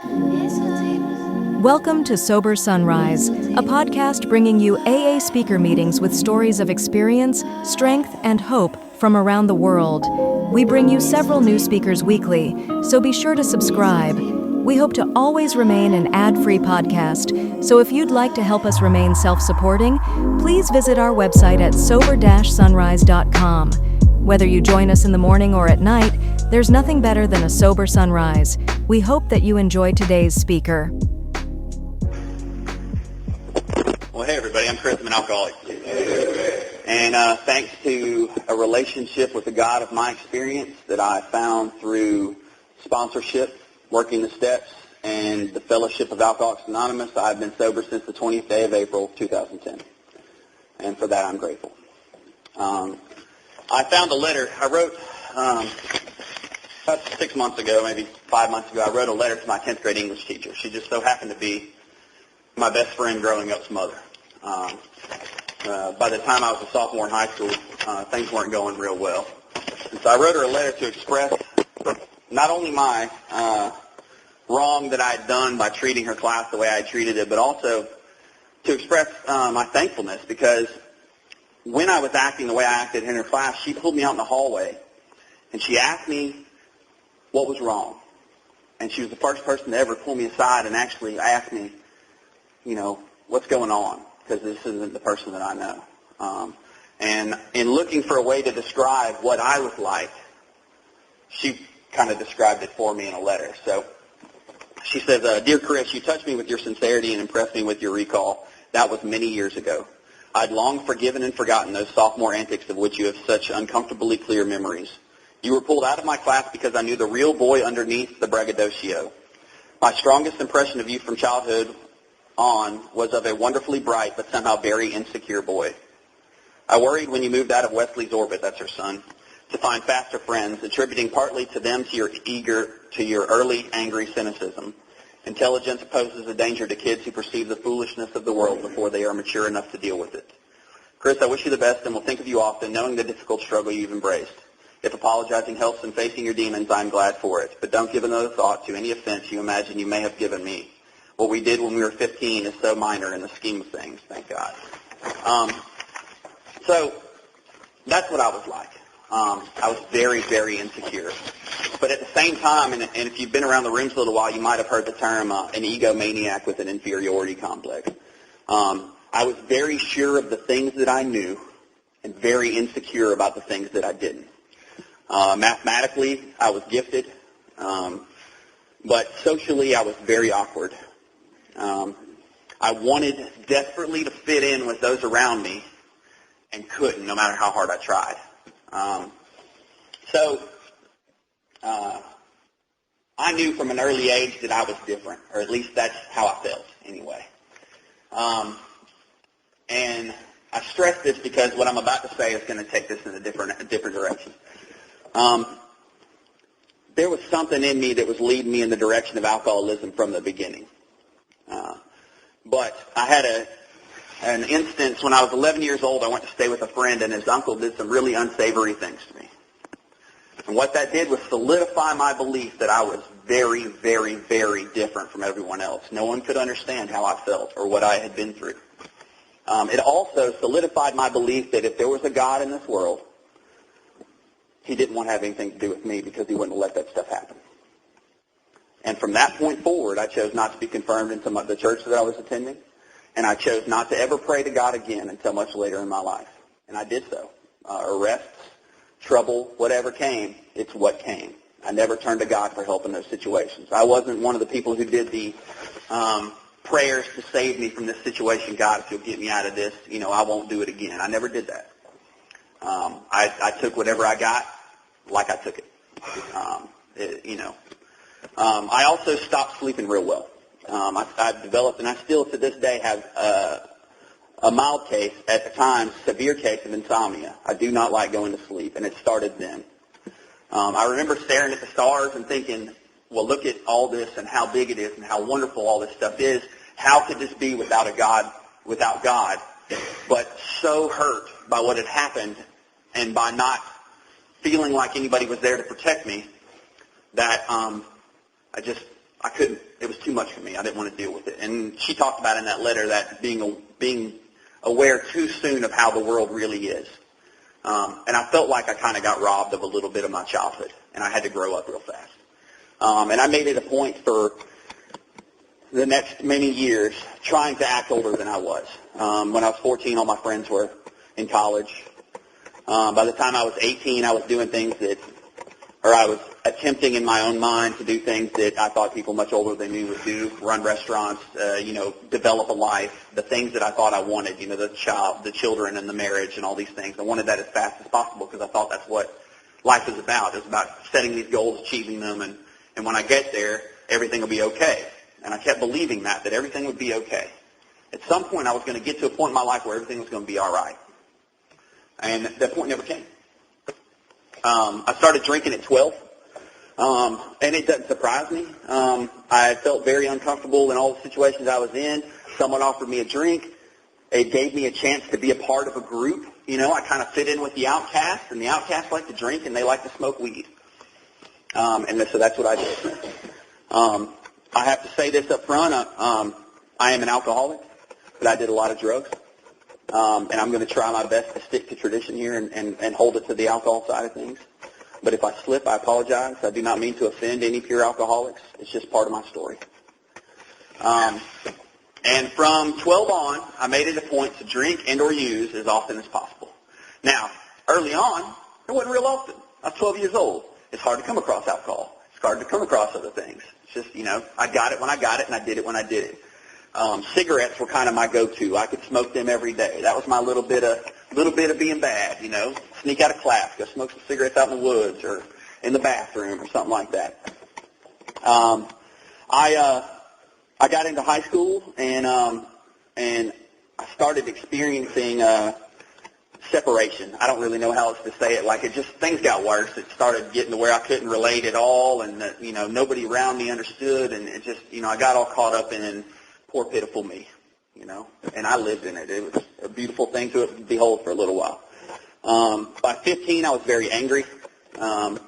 Welcome to Sober Sunrise, a podcast bringing you AA speaker meetings with stories of experience, strength, and hope from around the world. We bring you several new speakers weekly, so be sure to subscribe. We hope to always remain an ad-free podcast, so if you'd like to help us remain self-supporting, please visit our website at sober-sunrise.com. Whether you join us in the morning or at night, there's nothing better than a sober sunrise. We hope that you enjoy today's speaker. Well, hey everybody, I'm Chris. I'm an alcoholic. And thanks to a relationship with the God of my experience that I found through sponsorship, working the steps, and the Fellowship of Alcoholics Anonymous, I've been sober since the 20th day of April, 2010. And for that, I'm grateful. I found a letter. I wrote, about 6 months ago, maybe 5 months ago, I wrote a letter to my 10th grade English teacher. She just so happened to be my best friend growing up's mother. By the time I was a sophomore in high school, things weren't going real well. And so I wrote her a letter to express not only my wrong that I had done by treating her class the way I had treated it, but also to express my thankfulness, because when I was acting the way I acted in her class, she pulled me out in the hallway and she asked me what was wrong. And she was the first person to ever pull me aside and actually ask me, you know, what's going on, because this isn't the person that I know. And in looking for a way to describe what I was like, she kind of described it for me in a letter. So she says, "Dear Chris, you touched me with your sincerity and impressed me with your recall. That was many years ago. I'd long forgiven and forgotten those sophomore antics of which you have such uncomfortably clear memories. You were pulled out of my class because I knew the real boy underneath the braggadocio. My strongest impression of you from childhood on was of a wonderfully bright but somehow very insecure boy. I worried when you moved out of Wesley's orbit," that's her son, "to find faster friends, attributing partly to them to your early angry cynicism. Intelligence poses a danger to kids who perceive the foolishness of the world before they are mature enough to deal with it. Chris, I wish you the best and will think of you often, knowing the difficult struggle you've embraced. If apologizing helps in facing your demons, I'm glad for it. But don't give another thought to any offense you imagine you may have given me. What we did when we were 15 is so minor in the scheme of things, thank God." So that's what I was like. I was very, very insecure. But at the same time, and if you've been around the rooms a little while, you might have heard the term an egomaniac with an inferiority complex. I was very sure of the things that I knew and very insecure about the things that I didn't. Mathematically, I was gifted, but socially, I was very awkward. I wanted desperately to fit in with those around me and couldn't, no matter how hard I tried. I knew from an early age that I was different, or at least that's how I felt anyway. And I stress this because what I'm about to say is going to take this in a different direction. There was something in me that was leading me in the direction of alcoholism from the beginning. But I had an instance when I was 11 years old. I went to stay with a friend, and his uncle did some really unsavory things to me. And what that did was solidify my belief that I was very, very, very different from everyone else. No one could understand how I felt or what I had been through. It also solidified my belief that if there was a God in this world, he didn't want to have anything to do with me because he wouldn't let that stuff happen. And from that point forward, I chose not to be confirmed into the church that I was attending, and I chose not to ever pray to God again until much later in my life. And I did so. Arrests, trouble, whatever came, it's what came. I never turned to God for help in those situations. I wasn't one of the people who did the prayers to save me from this situation. God, if you'll get me out of this, I won't do it again. I never did that. I took whatever I got like I took it. I also stopped sleeping real well. I've developed, and I still to this day have a mild case, at the time, severe case of insomnia. I do not like going to sleep, and it started then. I remember staring at the stars and thinking, well, look at all this and how big it is and how wonderful all this stuff is. How could this be without God? But so hurt by what had happened and by not feeling like anybody was there to protect me that I couldn't. It was too much for me. I didn't want to deal with it. And she talked about in that letter that being aware too soon of how the world really is. And I felt like I kind of got robbed of a little bit of my childhood, and I had to grow up real fast. And I made it a point for the next many years trying to act older than I was. When I was 14, all my friends were in college. By the time I was 18, I was doing things I was attempting in my own mind to do things that I thought people much older than me would do, run restaurants, develop a life, the things that I thought I wanted, the children and the marriage and all these things. I wanted that as fast as possible because I thought that's what life is about. It's about setting these goals, achieving them, and when I get there, everything will be okay. And I kept believing that everything would be okay. At some point, I was going to get to a point in my life where everything was going to be all right. And that point never came. I started drinking at 12, and it doesn't surprise me. I felt very uncomfortable in all the situations I was in. Someone offered me a drink. It gave me a chance to be a part of a group. I kind of fit in with the outcasts, and the outcasts like to drink, and they like to smoke weed. So that's what I did. I have to say this up front. I am an alcoholic, but I did a lot of drugs. And I'm going to try my best to stick to tradition here and hold it to the alcohol side of things. But if I slip, I apologize. I do not mean to offend any pure alcoholics. It's just part of my story. And from 12 on, I made it a point to drink and or use as often as possible. Now, early on, it wasn't real often. I was 12 years old. It's hard to come across alcohol. It's hard to come across other things. It's just, I got it when I got it, and I did it when I did it. Cigarettes were kind of my go-to. I could smoke them every day. That was my little bit of being bad, Sneak out of class, go smoke some cigarettes out in the woods or in the bathroom or something like that. I got into high school and I started experiencing separation. I don't really know how else to say it. Things got worse. It started getting to where I couldn't relate at all, and nobody around me understood, and it just I got all caught up in poor, pitiful me, and I lived in it. It was a beautiful thing to behold for a little while. By 15, I was very angry, and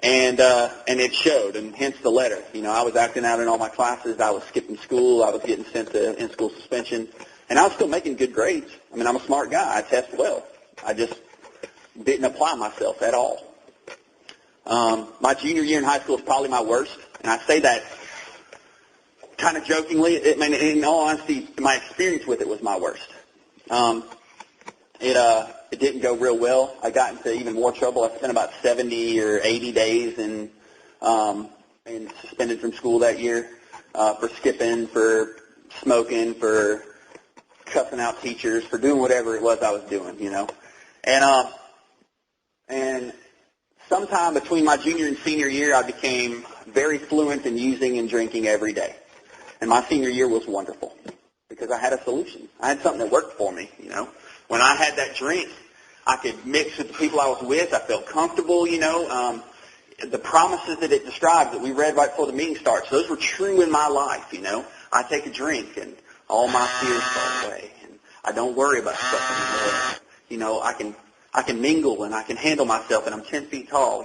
it showed, and hence the letter. I was acting out in all my classes. I was skipping school. I was getting sent to in-school suspension, and I was still making good grades. I'm a smart guy. I test well. I just didn't apply myself at all. My junior year in high school was probably my worst, and I say that kind of jokingly. In all honesty, my experience with it was my worst. It didn't go real well. I got into even more trouble. I spent about 70 or 80 days and suspended from school that year for skipping, for smoking, for cussing out teachers, for doing whatever it was I was doing, And sometime between my junior and senior year, I became very fluent in using and drinking every day. And my senior year was wonderful because I had a solution. I had something that worked for me, When I had that drink, I could mix with the people I was with. I felt comfortable, The promises that it described that we read right before the meeting starts, those were true in my life, I take a drink and all my fears fall away. And I don't worry about stuff anymore. I can mingle and I can handle myself, and I'm 10 feet tall,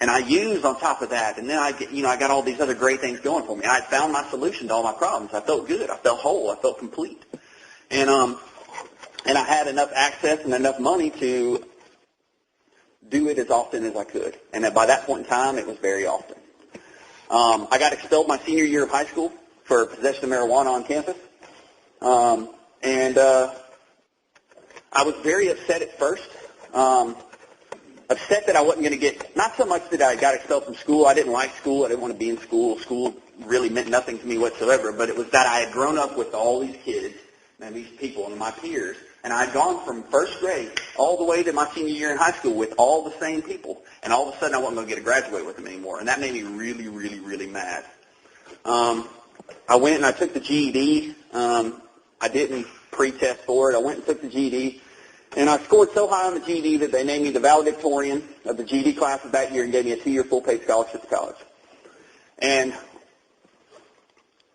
And I use on top of that, and then I got all these other great things going for me. I had found my solution to all my problems. I felt good. I felt whole. I felt complete. And I had enough access and enough money to do it as often as I could. And by that point in time, it was very often. I got expelled my senior year of high school for possession of marijuana on campus. I was very upset at first. Upset that I wasn't going to get, not so much that I got expelled from school. I didn't like school. I didn't want to be in school. School really meant nothing to me whatsoever. But it was that I had grown up with all these kids and these people and my peers. And I had gone from first grade all the way to my senior year in high school with all the same people. And all of a sudden I wasn't going to get to graduate with them anymore. And that made me really, really, really mad. I went and I took the GED. I didn't pre-test for it. I went and took the GED. And I scored so high on the GED that they named me the valedictorian of the GED class of that year and gave me a 2-year full-paid scholarship to college. And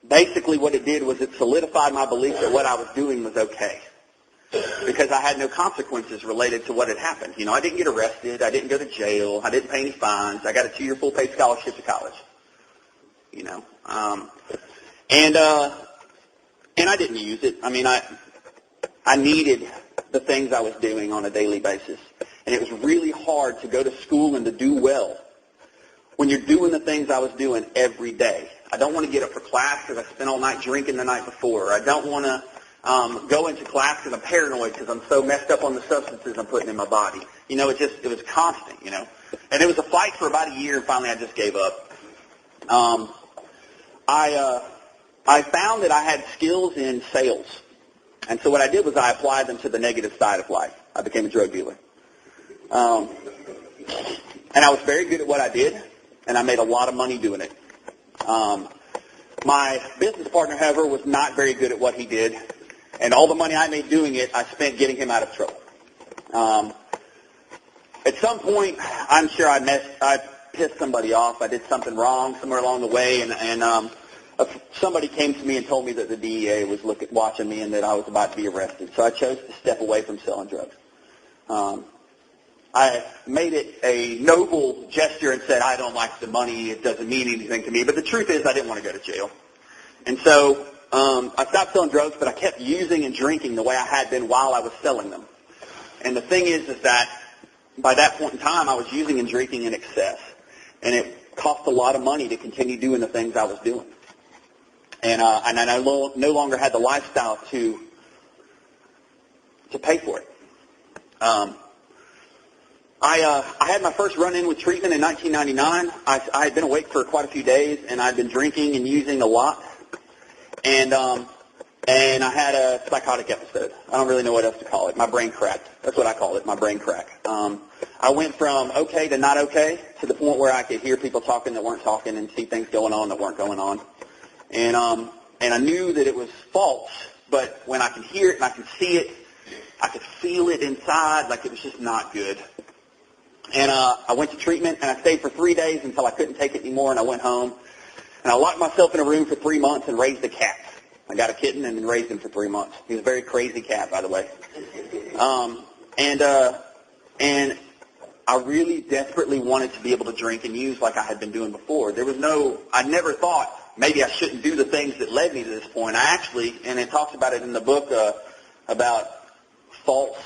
basically what it did was it solidified my belief that what I was doing was okay, because I had no consequences related to what had happened. I didn't get arrested. I didn't go to jail. I didn't pay any fines. I got a 2-year full-paid scholarship to college. you know. And I didn't use it. I mean, I needed the things I was doing on a daily basis. And it was really hard to go to school and to do well when you're doing the things I was doing every day. I don't want to get up for class because I spent all night drinking the night before. I don't want to go into class because I'm paranoid because I'm so messed up on the substances I'm putting in my body. You know, it was constant, you know. And it was a fight for about a year, and finally I just gave up. I found that I had skills in sales. And so what I did was I applied them to the negative side of life. I became a drug dealer. And I was very good at what I did, and I made a lot of money doing it. My business partner, however, was not very good at what he did, and all the money I made doing it, I spent getting him out of trouble. At some point, I'm sure I pissed somebody off. I did something wrong somewhere along the way, and somebody came to me and told me that the DEA was watching me and that I was about to be arrested. So I chose to step away from selling drugs. I made it a noble gesture and said, I don't like the money. It doesn't mean anything to me. But the truth is I didn't want to go to jail. And so I stopped selling drugs, but I kept using and drinking the way I had been while I was selling them. And the thing is that by that point in time, I was using and drinking in excess. And it cost a lot of money to continue doing the things I was doing. And I no longer had the lifestyle to pay for it. I had my first run-in with treatment in 1999. I had been awake for quite a few days, and I'd been drinking and using a lot. And I had a psychotic episode. I don't really know what else to call it. My brain cracked. That's what I call it, my brain crack. I went from okay to not okay to the point where I could hear people talking that weren't talking and see things going on that weren't going on. And I knew that it was false, but when I could hear it and I could see it, I could feel it inside, like it was just not good. And I went to treatment, and I stayed for 3 days until I couldn't take it anymore, and I went home. And I locked myself in a room for 3 months and raised a cat. I got a kitten and then raised him for 3 months. He was a very crazy cat, by the way. And I really desperately wanted to be able to drink and use like I had been doing before. I never thought maybe I shouldn't do the things that led me to this point. I actually, and it talks about it in the book about false,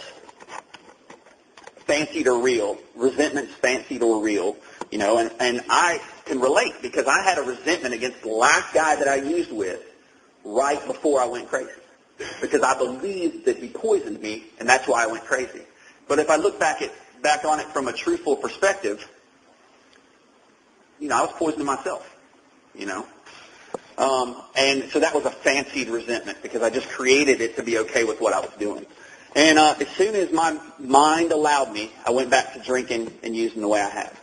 fancied or real, resentments fancied or real, you know, and I can relate because I had a resentment against the last guy that I used with right before I went crazy because I believed that he poisoned me, and that's why I went crazy. But if I look back on it from a truthful perspective, you know, I was poisoning myself, you know. And so that was a fancied resentment because I just created it to be okay with what I was doing. And as soon as my mind allowed me, I went back to drinking and using the way I had.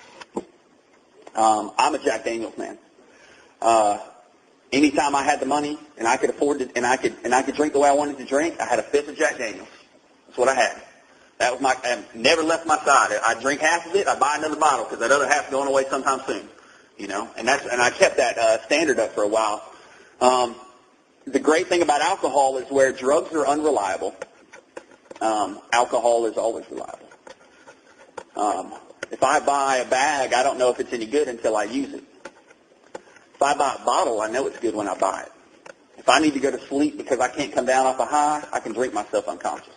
I'm a Jack Daniels man. Anytime I had the money and I could afford it and I could drink the way I wanted to drink, I had a fifth of Jack Daniels. That's what I had. That was I never left my side. I drink half of it, I buy another bottle because that other half's going away sometime soon. You know, and I kept that standard up for a while. The great thing about alcohol is where drugs are unreliable, alcohol is always reliable. If I buy a bag, I don't know if it's any good until I use it. If I buy a bottle, I know it's good when I buy it. If I need to go to sleep because I can't come down off a high, I can drink myself unconscious.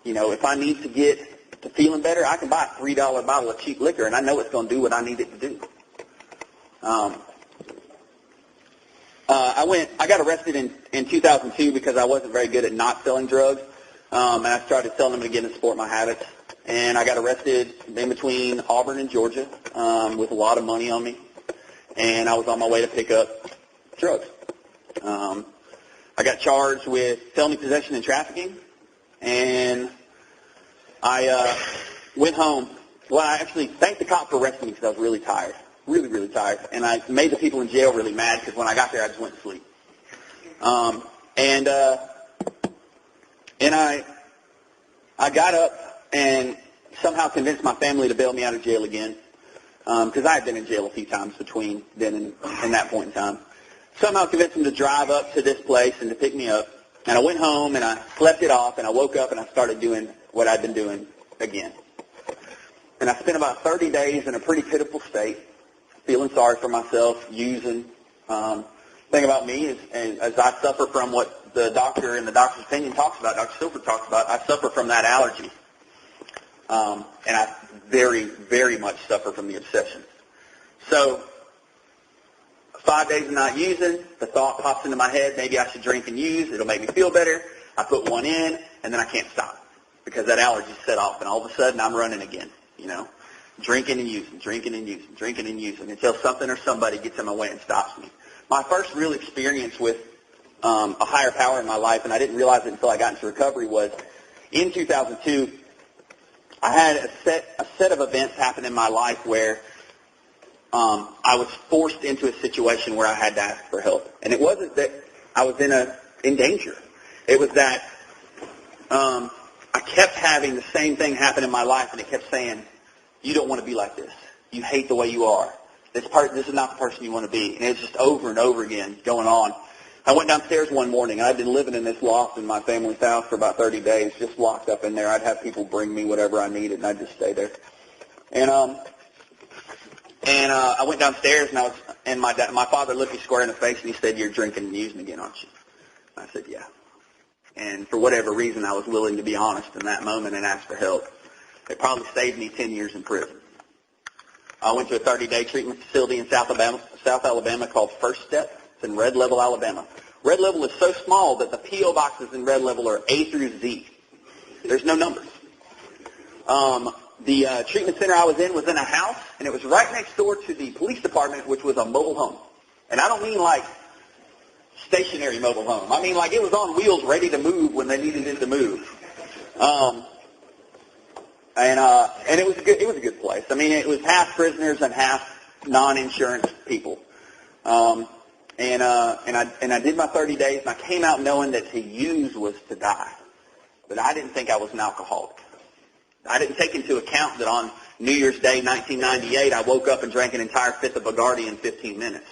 You know, if I need to get to feeling better, I can buy a $3 bottle of cheap liquor, and I know it's going to do what I need it to do. I got arrested in 2002 because I wasn't very good at not selling drugs, and I started selling them again to support my habits. And I got arrested in between Auburn and Georgia with a lot of money on me, and I was on my way to pick up drugs. I got charged with felony possession and trafficking, and I went home. Well, I actually thanked the cop for arresting me because I was really tired, really, really tired. And I made the people in jail really mad because when I got there, I just went to sleep. And I got up and somehow convinced my family to bail me out of jail again because I had been in jail a few times between then and that point in time. Somehow convinced them to drive up to this place and to pick me up. And I went home and I slept it off and I woke up and I started doing what I'd been doing again. And I spent about 30 days in a pretty pitiful state. feeling sorry for myself, using. Thing about me is, and as I suffer from what the doctor in the doctor's opinion talks about, Dr. Silver talks about, I suffer from that allergy. And I very, very much suffer from the obsession. So 5 days of not using, the thought pops into my head, maybe I should drink and use. It'll make me feel better. I put one in, and then I can't stop because that allergy set off, and all of a sudden I'm running again, drinking and using, drinking and using, drinking and using until something or somebody gets in my way and stops me. My first real experience with a higher power in my life, and I didn't realize it until I got into recovery, was in 2002, I had a set of events happen in my life where I was forced into a situation where I had to ask for help. And it wasn't that I was in danger. It was that I kept having the same thing happen in my life, and it kept saying, you don't want to be like this. You hate the way you are. This is not the person you want to be. And it's just over and over again going on. I went downstairs one morning, and I'd been living in this loft in my family's house for about 30 days, just locked up in there. I'd have people bring me whatever I needed, and I'd just stay there. And I went downstairs, and my father looked me square in the face, and he said, "You're drinking and using again, aren't you?" I said, "Yeah." And for whatever reason, I was willing to be honest in that moment and ask for help. It probably saved me 10 years in prison. I went to a 30-day treatment facility in South Alabama called First Step. It's in Red Level, Alabama. Red Level is so small that the P.O. boxes in Red Level are A through Z. There's no numbers. The treatment center I was in a house, and it was right next door to the police department, which was a mobile home. And I don't mean like stationary mobile home. I mean like it was on wheels ready to move when they needed it to move. And it was a good place. I mean, it was half prisoners and half non-insurance people. And I did my 30 days, and I came out knowing that to use was to die. But I didn't think I was an alcoholic. I didn't take into account that on New Year's Day, 1998, I woke up and drank an entire fifth of Bacardi in 15 minutes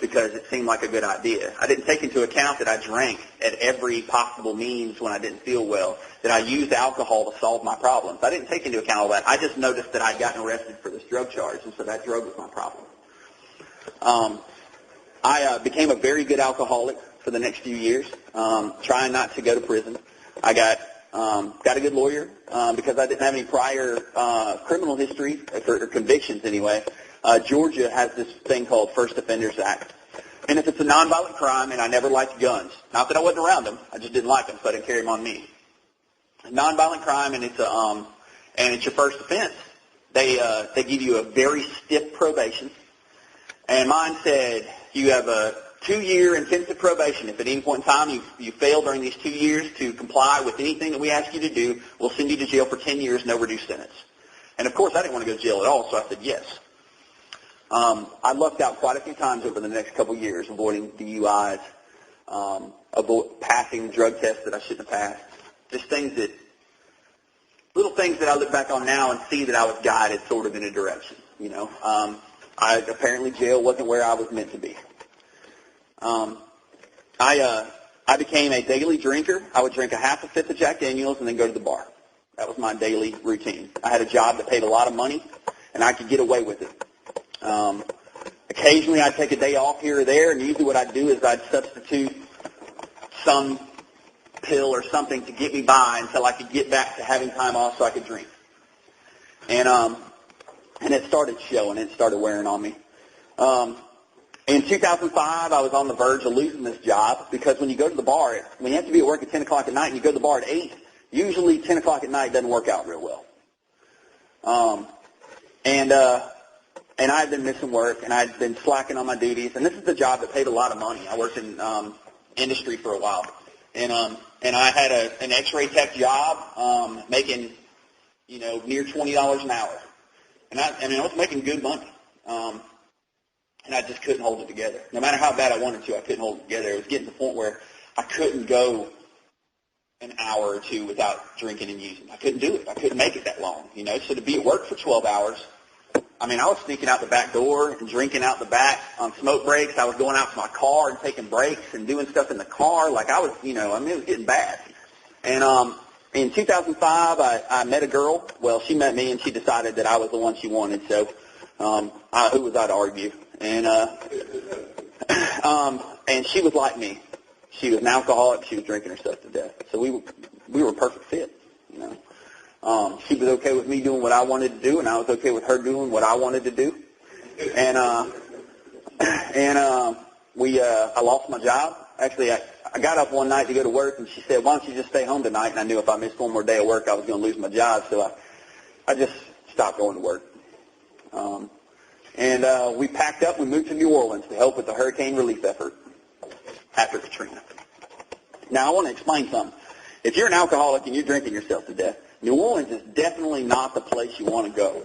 because it seemed like a good idea. I didn't take into account that I drank at every possible means when I didn't feel well, that I used alcohol to solve my problems. I didn't take into account all that. I just noticed that I'd gotten arrested for this drug charge, and so that drug was my problem. I became a very good alcoholic for the next few years, trying not to go to prison. I got a good lawyer because I didn't have any prior criminal history, or convictions anyway. Georgia has this thing called First Offenders Act. And if it's a nonviolent crime, and I never liked guns, not that I wasn't around them, I just didn't like them, so I didn't carry them on me. A nonviolent crime, and it's your first offense. They give you a very stiff probation. And mine said you have a 2-year intensive probation. If at any point in time you fail during these 2 years to comply with anything that we ask you to do, we'll send you to jail for 10 years, no reduced sentence. And of course, I didn't want to go to jail at all, so I said yes. I lucked out quite a few times over the next couple of years, avoiding DUIs, passing drug tests that I shouldn't have passed. Just little things that I look back on now and see that I was guided sort of in a direction. Apparently jail wasn't where I was meant to be. I became a daily drinker. I would drink a half a fifth of Jack Daniels and then go to the bar. That was my daily routine. I had a job that paid a lot of money, and I could get away with it. Occasionally I'd take a day off here or there, and usually what I'd do is I'd substitute some pill or something to get me by until I could get back to having time off so I could drink. And it started showing. It started wearing on me. In 2005, I was on the verge of losing this job because when you go to the bar, when you have to be at work at 10 o'clock at night and you go to the bar at 8, usually 10 o'clock at night doesn't work out real well. And I had been missing work, and I had been slacking on my duties. And this is the job that paid a lot of money. I worked in industry for a while. And I had an X-ray tech job making, near $20 an hour. And I was making good money. And I just couldn't hold it together. No matter how bad I wanted to, I couldn't hold it together. It was getting to the point where I couldn't go an hour or two without drinking and using. I couldn't do it. I couldn't make it that long, So to be at work for 12 hours, I was sneaking out the back door and drinking out the back on smoke breaks. I was going out to my car and taking breaks and doing stuff in the car. Like I was, it was getting bad. And in 2005, I met a girl. Well, she met me, and she decided that I was the one she wanted. So Who was I to argue? And and she was like me. She was an alcoholic. She was drinking herself to death. So we were a perfect fit, you know. She was okay with me doing what I wanted to do, and I was okay with her doing what I wanted to do. And I lost my job. Actually, I got up one night to go to work, and she said, "Why don't you just stay home tonight?" And I knew if I missed one more day of work, I was going to lose my job. So I just stopped going to work. We packed up. We moved to New Orleans to help with the hurricane relief effort after Katrina. Now, I want to explain something. If you're an alcoholic and you're drinking yourself to death, New Orleans is definitely not the place you want to go.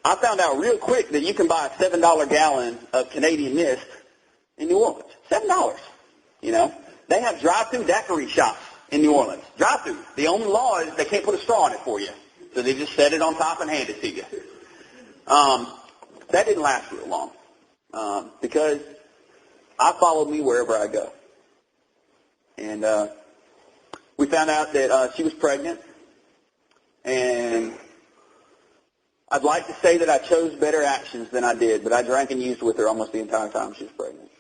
I found out real quick that you can buy a $7 gallon of Canadian Mist in New Orleans. $7. You know, they have drive-through daiquiri shops in New Orleans. Drive-through. The only law is they can't put a straw in it for you, so they just set it on top and hand it to you. That didn't last real long because I followed me wherever I go, and we found out that she was pregnant, and I'd like to say that I chose better actions than I did, but I drank and used with her almost the entire time she was pregnant.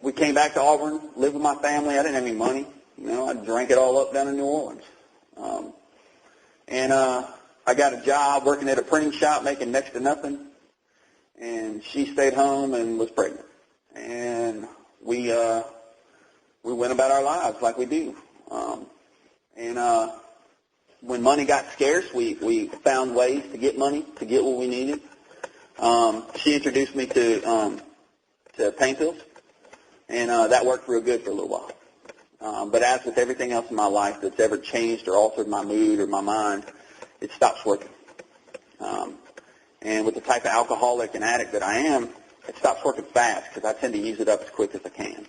We came back to Auburn, lived with my family. I didn't have any money. You know, I drank it all up down in New Orleans. I got a job working at a printing shop making next to nothing, and she stayed home and was pregnant. And we went about our lives like we do. When money got scarce, we found ways to get money, to get what we needed. She introduced me to pain pills, and that worked real good for a little while. But as with everything else in my life that's ever changed or altered my mood or my mind, it stops working. And with the type of alcoholic and addict that I am, it stops working fast because I tend to use it up as quick as I can.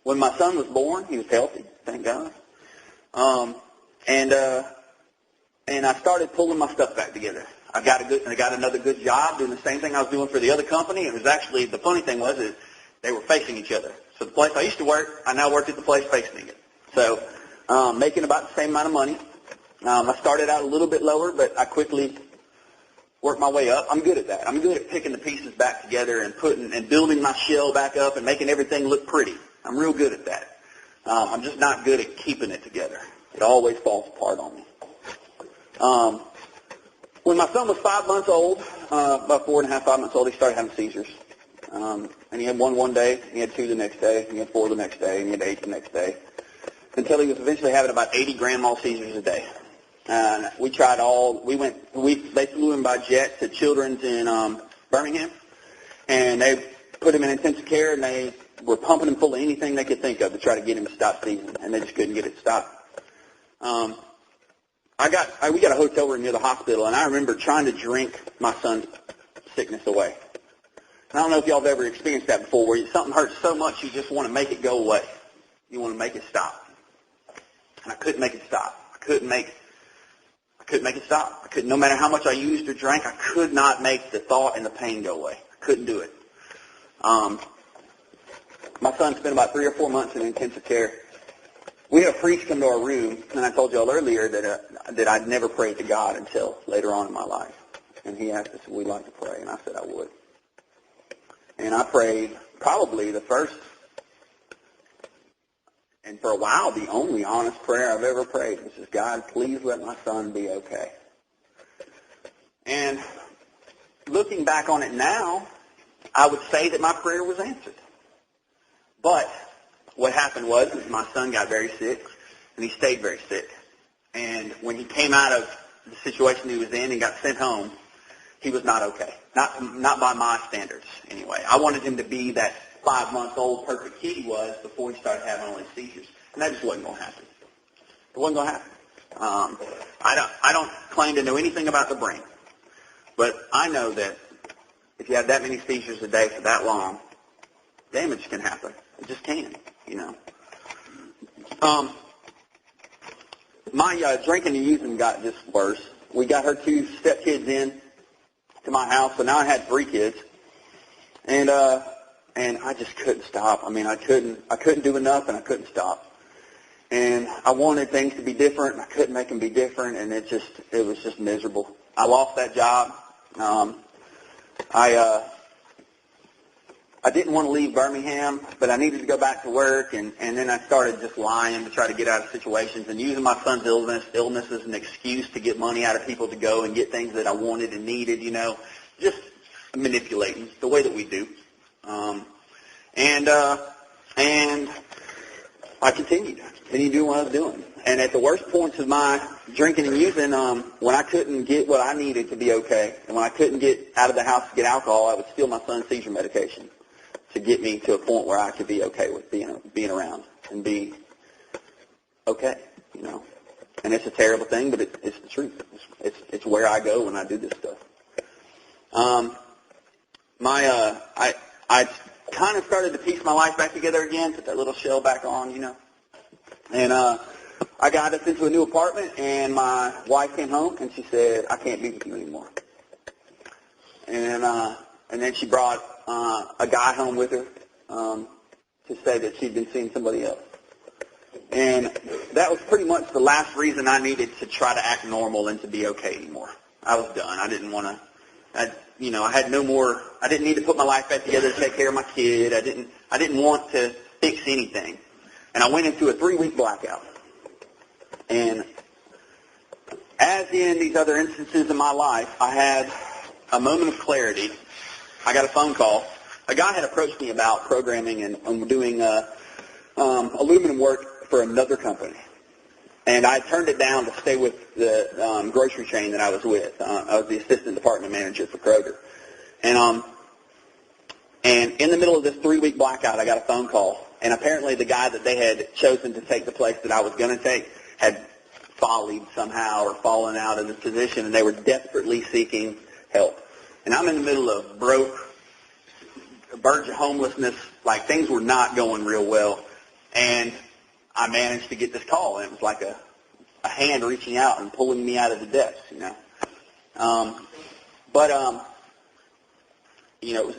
When my son was born, he was healthy, thank God. And I started pulling my stuff back together. I got another good job doing the same thing I was doing for the other company. It was actually, the funny thing was is they were facing each other. So the place I used to work, I now worked at the place facing it. So making about the same amount of money. I started out a little bit lower, but I quickly worked my way up. I'm good at that. I'm good at picking the pieces back together and building my shell back up and making everything look pretty. I'm real good at that. I'm just not good at keeping it together. It always falls apart on me. When my son was 5 months old, about 4.5, 5 months old, he started having seizures. And he had one day, he had 2 the next day, he had 4 the next day, and he had 8 the next day, until he was eventually having about 80 grand mal seizures a day. And we tried they flew him by jet to Children's in Birmingham, and they put him in intensive care, and they were pumping him full of anything they could think of to try to get him to stop seizing, and they just couldn't get it to stop. We got a hotel room near the hospital, and I remember trying to drink my son's sickness away. And I don't know if y'all have ever experienced that before, where something hurts so much you just want to make it go away. You want to make it stop. And I couldn't make it stop. I couldn't make it stop. No matter how much I used or drank, I could not make the thought and the pain go away. I couldn't do it. My son spent about 3 or 4 months in intensive care. We had a priest come to our room, and I told y'all earlier that I'd never prayed to God until later on in my life. And he asked us if we'd like to pray, and I said I would. And I prayed probably the first, and for a while, the only honest prayer I've ever prayed, which is, God, please let my son be okay. And looking back on it now, I would say that my prayer was answered. But what happened was my son got very sick, and he stayed very sick. And when he came out of the situation he was in and got sent home, he was not okay. Not by my standards, anyway. I wanted him to be that 5-month-old perfect kid he was before he started having all these seizures. And that just wasn't going to happen. It wasn't going to happen. I don't claim to know anything about the brain. But I know that if you have that many seizures a day for that long, damage can happen. It just can, you know. My drinking and using got just worse. We got her 2 stepkids in to my house, so now I had 3 kids. And I just couldn't stop. I mean, I couldn't do enough, and I couldn't stop. And I wanted things to be different, and I couldn't make them be different, and it was just miserable. I lost that job. I didn't want to leave Birmingham, but I needed to go back to work, and then I started just lying to try to get out of situations and using my son's illness as an excuse to get money out of people to go and get things that I wanted and needed, just manipulating the way that we do. And I continued doing what I was doing. And at the worst points of my drinking and using, when I couldn't get what I needed to be okay, and when I couldn't get out of the house to get alcohol, I would steal my son's seizure medication to get me to a point where I could be okay with being around and be okay, And it's a terrible thing, but it's the truth. It's where I go when I do this stuff. I kind of started to piece my life back together again, put that little shell back on, And I got us into a new apartment, and my wife came home, and she said, "I can't be with you anymore." And then she brought a guy home with her to say that she'd been seeing somebody else. And that was pretty much the last reason I needed to try to act normal and to be okay anymore. I was done. I didn't want to. I had no more. I didn't need to put my life back together to take care of my kid. I didn't want to fix anything. And I went into a 3-week blackout. And as in these other instances in my life, I had a moment of clarity. I got a phone call. A guy had approached me about programming and doing aluminum work for another company. And I turned it down to stay with the grocery chain that I was with. I was the assistant department manager for Kroger. And in the middle of this 3-week blackout, I got a phone call. And apparently the guy that they had chosen to take the place that I was going to take had follied somehow or fallen out of the position, and they were desperately seeking help. And I'm in the middle of broke, verge of homelessness, like things were not going real well. And I managed to get this call, and it was like a hand reaching out and pulling me out of the depths,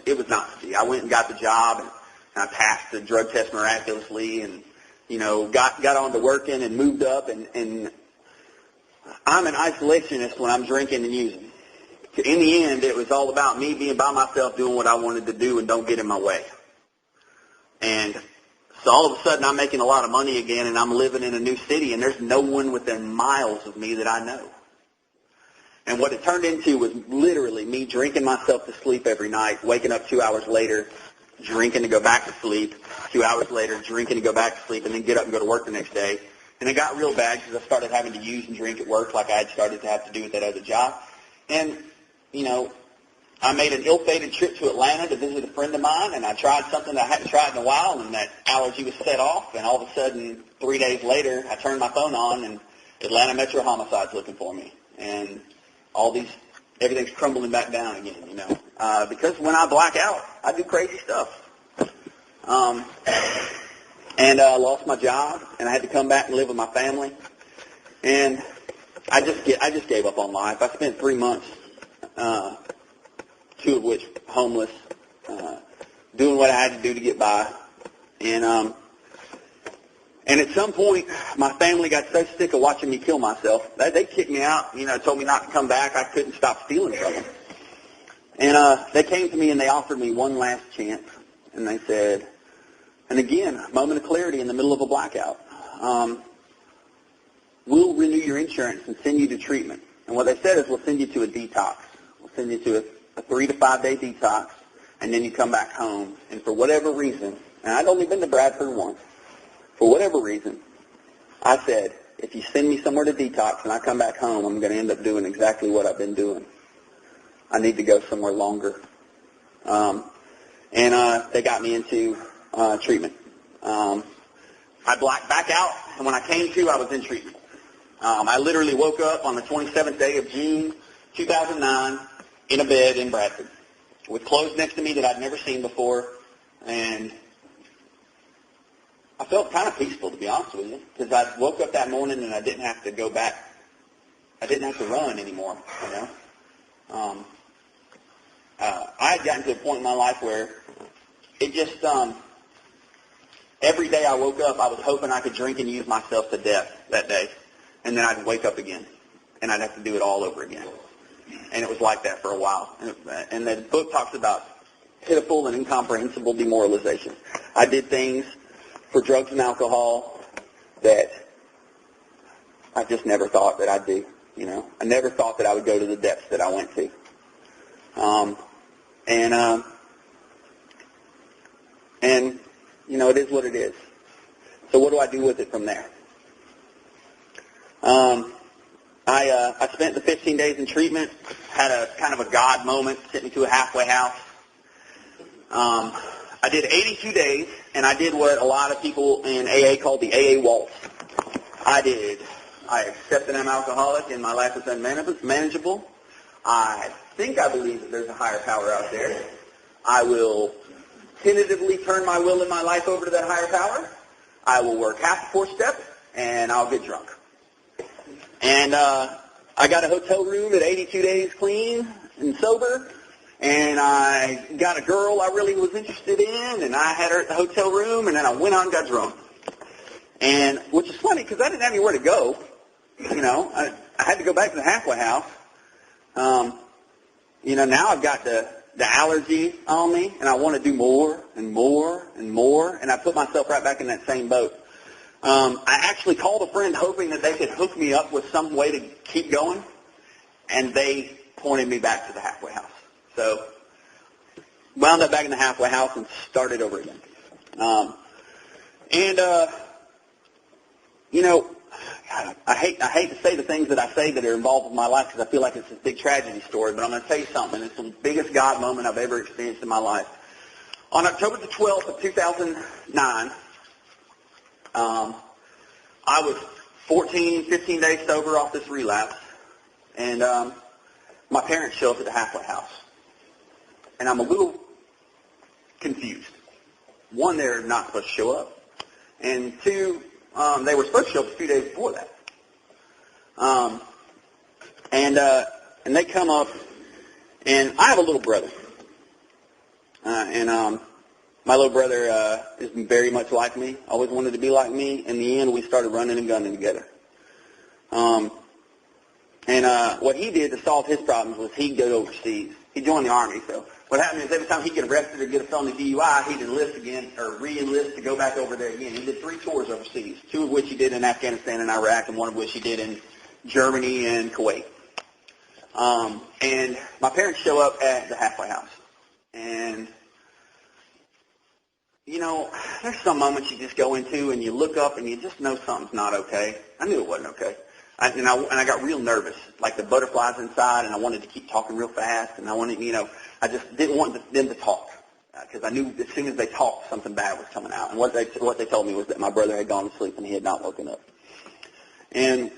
It was not to be. I went and got the job, and I passed the drug test miraculously, and got on to working and moved up, and I'm an isolationist when I'm drinking and using. In the end, it was all about me being by myself, doing what I wanted to do, and don't get in my way. And so all of a sudden, I'm making a lot of money again, and I'm living in a new city, and there's no one within miles of me that I know. And what it turned into was literally me drinking myself to sleep every night, waking up 2 hours later, drinking to go back to sleep, 2 hours later, drinking to go back to sleep, and then get up and go to work the next day. And it got real bad because I started having to use and drink at work like I had started to have to do with that other job. And, I made an ill-fated trip to Atlanta to visit a friend of mine, and I tried something that I hadn't tried in a while, and that allergy was set off, and all of a sudden, 3 days later, I turned my phone on, and Atlanta Metro Homicide's looking for me. And everything's crumbling back down again, because when I black out, I do crazy stuff. And I lost my job, and I had to come back and live with my family. And I just gave up on life. I spent 3 months, 2 of which homeless, doing what I had to do to get by. And at some point, my family got so sick of watching me kill myself, they kicked me out, told me not to come back. I couldn't stop stealing from them. And they came to me and they offered me one last chance. And they said, and again, a moment of clarity in the middle of a blackout. We'll renew your insurance and send you to treatment. And what they said is we'll send you to a detox. We'll send you to a 3 to 5 day detox, and then you come back home. And for whatever reason, and I'd only been to Bradford once, for whatever reason, I said, if you send me somewhere to detox and I come back home, I'm going to end up doing exactly what I've been doing. I need to go somewhere longer. They got me into treatment. I blacked back out, and when I came to, I was in treatment. I literally woke up on the 27th day of June, 2009, in a bed in Bradford, with clothes next to me that I'd never seen before, and I felt kind of peaceful, to be honest with you, because I woke up that morning and I didn't have to go back. I didn't have to run anymore, I had gotten to a point in my life where it every day I woke up, I was hoping I could drink and use myself to death that day. And then I'd wake up again, and I'd have to do it all over again. And it was like that for a while. And the book talks about pitiful and incomprehensible demoralization. I did things for drugs and alcohol that I just never thought that I'd do. You know, I never thought that I would go to the depths that I went to. And you know, it is what it is. So what do I do with it from there? I spent the 15 days in treatment, had a kind of a God moment, sent me to a halfway house. I did 82 days, and I did what a lot of people in AA call the AA waltz. I accepted I'm alcoholic, and my life was unmanageable. I believe that there's a higher power out there. I will tentatively turn my will and my life over to that higher power. I will work half the 4-step, and I'll get drunk. And I got a hotel room at 82 days clean and sober, and I got a girl I really was interested in, and I had her at the hotel room, and then I went out and got drunk. And which is funny because I didn't have anywhere to go. You know, I had to go back to the halfway house. You know, now I've got the allergy on me, and I want to do more and more and more, and I put myself right back in that same boat. I actually called a friend hoping that they could hook me up with some way to keep going, and they pointed me back to the halfway house. So wound up back in the halfway house and started over again. You know, I hate to say the things that I say that are involved in my life because I feel like it's a big tragedy story, but I'm going to tell you something. It's the biggest God moment I've ever experienced in my life. On October the 12th of 2009, I was 15 days sober off this relapse, and my parents show up at the halfway house. And I'm a little confused. One, they're not supposed to show up. And two, they were supposed to show up a few days before that. And they come up, and I have a little brother. My little brother is very much like me, always wanted to be like me. In the end, we started running and gunning together. What he did to solve his problems was he'd go overseas. He joined the Army, so what happened is every time he'd get arrested or get a felony DUI, he'd enlist again, or re-enlist to go back over there again. He did 3 tours overseas, 2 of which he did in Afghanistan and Iraq, and 1 of which he did in Germany and Kuwait. And my parents show up at the halfway house. And, you know, there's some moments you just go into and you look up and you just know something's not okay. I knew it wasn't okay. And I got real nervous, like the butterflies inside, and I wanted to keep talking real fast, and I wanted, you know, I just didn't want them to talk, because I knew as soon as they talked, something bad was coming out. And what they told me was that my brother had gone to sleep and he had not woken up. And,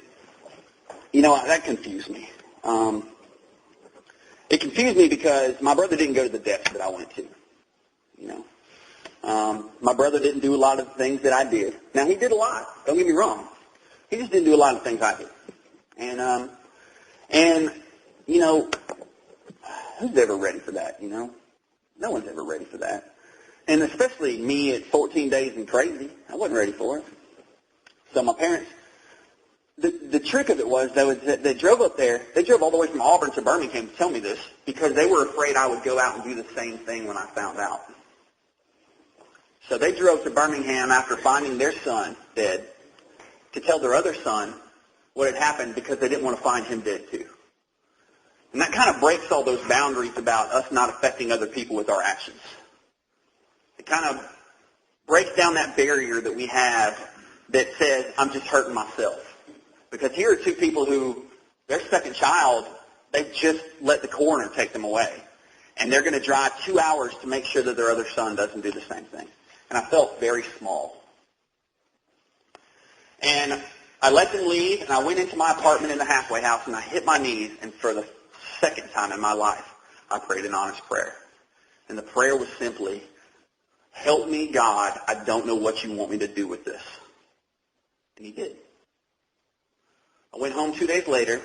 you know, that confused me. It confused me because my brother didn't go to the depths that I went to, you know. My brother didn't do a lot of the things that I did. Now, he did a lot, don't get me wrong. He just didn't do a lot of things I did. And you know, who's ever ready for that, you know? No one's ever ready for that. And especially me at 14 days and crazy. I wasn't ready for it. So my parents, the trick of it was, though, is that they drove up there. They drove all the way from Auburn to Birmingham to tell me this because they were afraid I would go out and do the same thing when I found out. So they drove to Birmingham after finding their son dead to tell their other son what had happened because they didn't want to find him dead too. And that kind of breaks all those boundaries about us not affecting other people with our actions. It kind of breaks down that barrier that we have that says, I'm just hurting myself. Because here are 2 people who, their second child, they just let the coroner take them away. And they're going to drive 2 hours to make sure that their other son doesn't do the same thing. And I felt very small. And I let them leave, and I went into my apartment in the halfway house, and I hit my knees, and for the second time in my life, I prayed an honest prayer. And the prayer was simply, help me, God, I don't know what you want me to do with this. And he did. I went home 2 days later.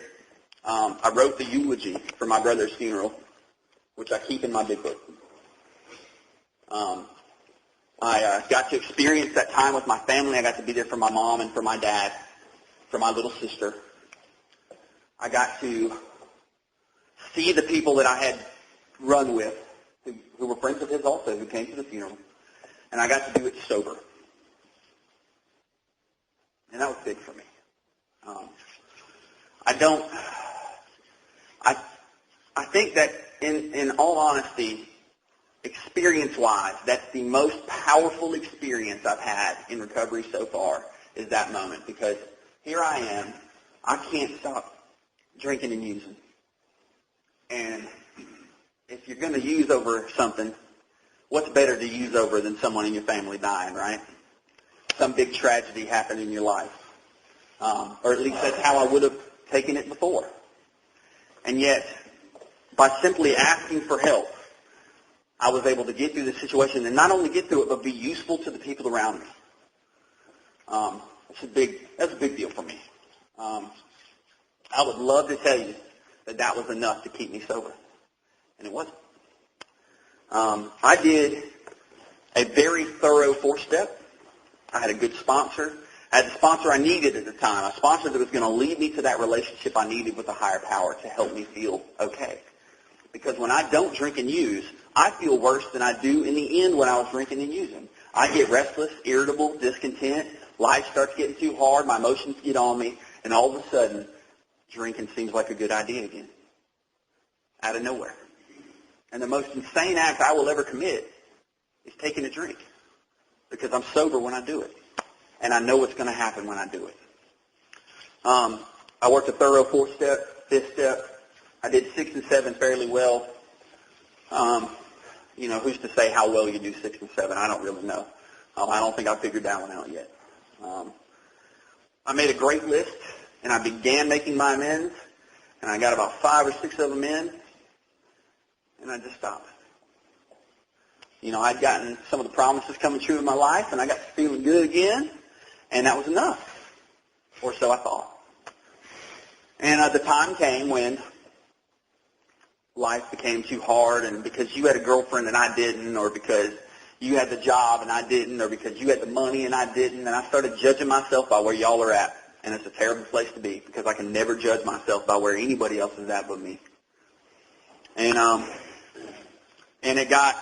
I wrote the eulogy for my brother's funeral, which I keep in my big book. I got to experience that time with my family. I got to be there for my mom and for my dad, for my little sister. I got to see the people that I had run with, who were friends of his also, who came to the funeral. And I got to do it sober. And that was big for me. I think that in all honesty, experience-wise, that's the most powerful experience I've had in recovery so far, is that moment. Because here I am, I can't stop drinking and using. And if you're going to use over something, what's better to use over than someone in your family dying, right? Some big tragedy happened in your life. Or at least that's how I would have taken it before. And yet, by simply asking for help, I was able to get through the situation, and not only get through it, but be useful to the people around me. That's a big deal for me. I would love to tell you that was enough to keep me sober, and it wasn't. I did a very thorough 4-step. I had a good sponsor. I had the sponsor I needed at the time, a sponsor that was going to lead me to that relationship I needed with a higher power to help me feel okay. Because when I don't drink and use, I feel worse than I do in the end when I was drinking and using. I get restless, irritable, discontent. Life starts getting too hard. My emotions get on me. And all of a sudden, drinking seems like a good idea again. Out of nowhere. And the most insane act I will ever commit is taking a drink. Because I'm sober when I do it. And I know what's going to happen when I do it. I worked a thorough 4-step, 5th step. I did 6 and 7 fairly well. Who's to say how well you do 6 and 7? I don't really know. I don't think I've figured that one out yet. I made a great list, and I began making my amends, and I got about 5 or 6 of them in, and I just stopped. I'd gotten some of the promises coming true in my life, and I got feeling good again, and that was enough, or so I thought. And the time came when life became too hard, and because you had a girlfriend and I didn't, or because you had the job and I didn't, or because you had the money and I didn't, and I started judging myself by where y'all are at. And it's a terrible place to be, because I can never judge myself by where anybody else is at but me. And it got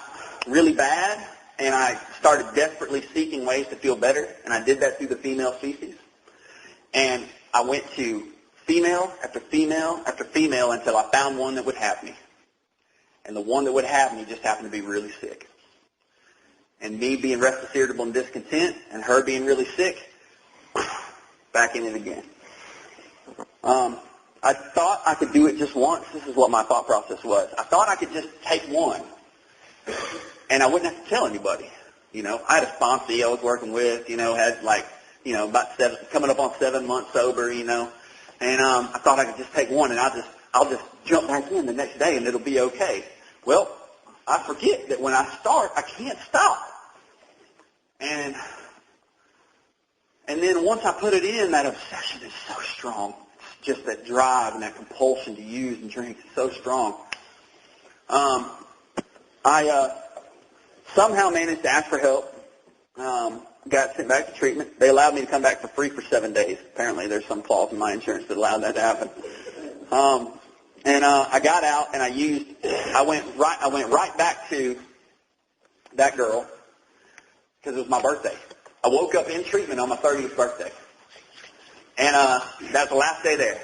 really bad, and I started desperately seeking ways to feel better, and I did that through the female species. And I went to female after female after female until I found one that would have me. And the one that would have me just happened to be really sick. And me being restless, irritable, and discontent, and her being really sick, back in it again. I thought I could do it just once. This is what my thought process was. I thought I could just take one, and I wouldn't have to tell anybody. I had a sponsor I was working with, had about coming up on 7 months sober, and I thought I could just take one, and I'll just jump back in the next day, and it'll be okay. Well, I forget that when I start, I can't stop. And then once I put it in, that obsession is so strong. It's just that drive and that compulsion to use and drink is so strong. I somehow managed to ask for help. Got sent back to treatment. They allowed me to come back for free for 7 days. Apparently there's some clause in my insurance that allowed that to happen. I got out and I went right back to that girl because it was my birthday. I woke up in treatment on my 30th birthday. And that was the last day there.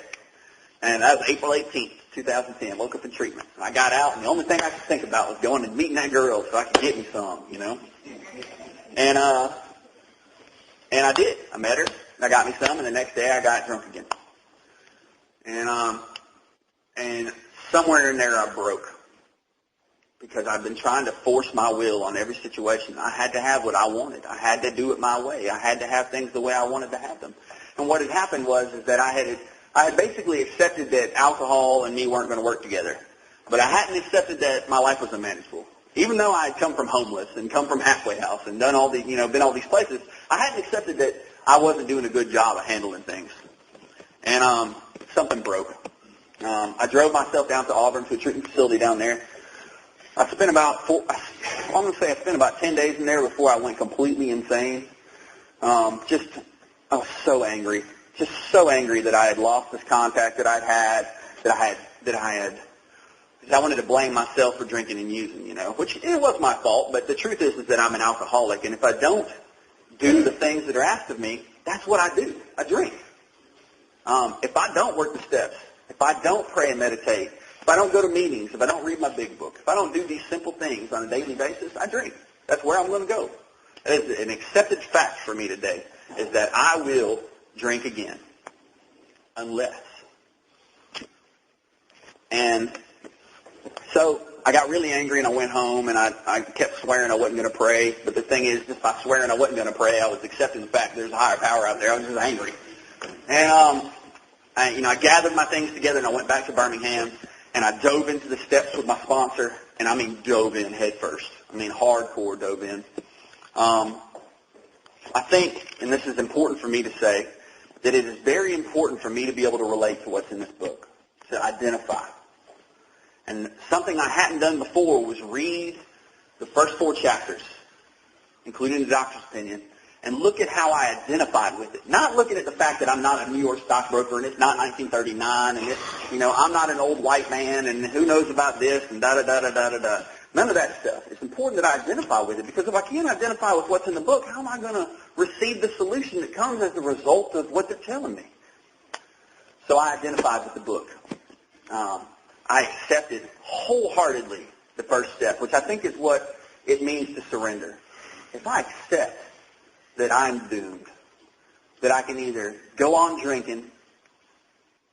And that was April 18th, 2010. I woke up in treatment. And I got out, and the only thing I could think about was going and meeting that girl so I could get me some, And I did. I met her, and I got me some, and the next day I got drunk again. And somewhere in there I broke. Because I've been trying to force my will on every situation. I had to have what I wanted. I had to do it my way. I had to have things the way I wanted to have them. And what had happened was that I had basically accepted that alcohol and me weren't going to work together. But I hadn't accepted that my life was unmanageable. Even though I had come from homeless and come from halfway house and done all these, been all these places, I hadn't accepted that I wasn't doing a good job of handling things. And something broke. I drove myself down to Auburn to a treatment facility down there. I spent about I'm going to say I spent about 10 days in there before I went completely insane. I was so angry, just so angry that I had lost this contact that I wanted to blame myself for drinking and using, which it was my fault, but the truth is that I'm an alcoholic, and if I don't do the things that are asked of me, that's what I do. I drink. If I don't work the steps, if I don't pray and meditate, if I don't go to meetings, if I don't read my big book, if I don't do these simple things on a daily basis, I drink. That's where I'm going to go. That is an accepted fact for me today, is that I will drink again. Unless. And so I got really angry and I went home and I kept swearing I wasn't going to pray. But the thing is, just by swearing I wasn't going to pray, I was accepting the fact there's a higher power out there. I was just angry. And I gathered my things together and I went back to Birmingham and I dove into the steps with my sponsor, and I mean dove in head first. I mean hardcore dove in. I think, and this is important for me to say, that it is very important for me to be able to relate to what's in this book, to identify. And something I hadn't done before was read the first 4 chapters, including the doctor's opinion, and look at how I identified with it. Not looking at the fact that I'm not a New York stockbroker and it's not 1939 and it's, I'm not an old white man and who knows about this and da-da-da-da-da-da-da. None of that stuff. It's important that I identify with it, because if I can't identify with what's in the book, how am I going to receive the solution that comes as a result of what they're telling me? So I identified with the book. I accepted wholeheartedly the first step, which I think is what it means to surrender. If I accept that I'm doomed, that I can either go on drinking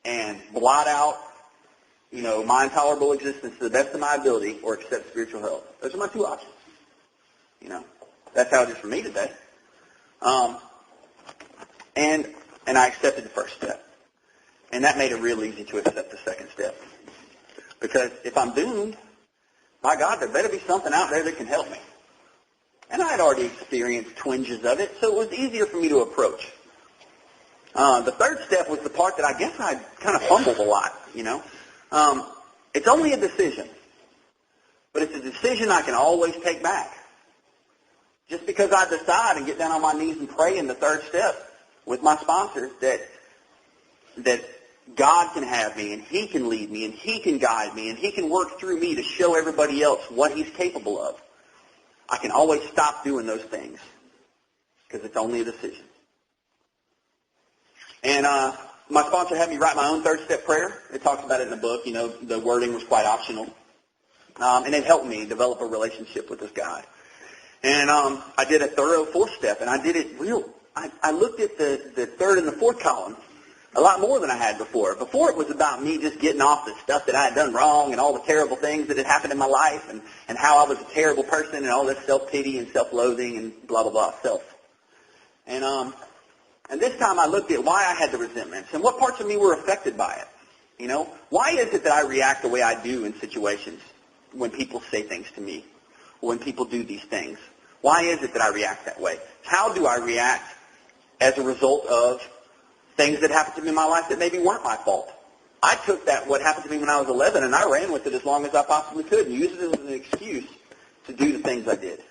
and blot out, my intolerable existence to the best of my ability, or accept spiritual help. Those are my 2 options. That's how it is for me today. And I accepted the first step. And that made it real easy to accept the second step. Because if I'm doomed, my God, there better be something out there that can help me. And I had already experienced twinges of it, so it was easier for me to approach. The third step was the part that I guess I kind of fumbled a lot, It's only a decision, but it's a decision I can always take back. Just because I decide and get down on my knees and pray in the third step with my sponsor that God can have me and He can lead me and He can guide me and He can work through me to show everybody else what He's capable of, I can always stop doing those things because it's only a decision. And my sponsor had me write my own third-step prayer. It talks about it in the book. The wording was quite optional. And it helped me develop a relationship with this guy. And I did a thorough 4th step, and I did it real. I looked at the 3rd and the 4th column a lot more than I had before. Before it was about me just getting off the stuff that I had done wrong and all the terrible things that had happened in my life and how I was a terrible person and all this self-pity and self-loathing and blah, blah, blah, self. And this time I looked at why I had the resentments and what parts of me were affected by it. Why is it that I react the way I do in situations when people say things to me or when people do these things? Why is it that I react that way? How do I react as a result of things that happened to me in my life that maybe weren't my fault? I took what happened to me when I was 11 and I ran with it as long as I possibly could and used it as an excuse to do the things I did.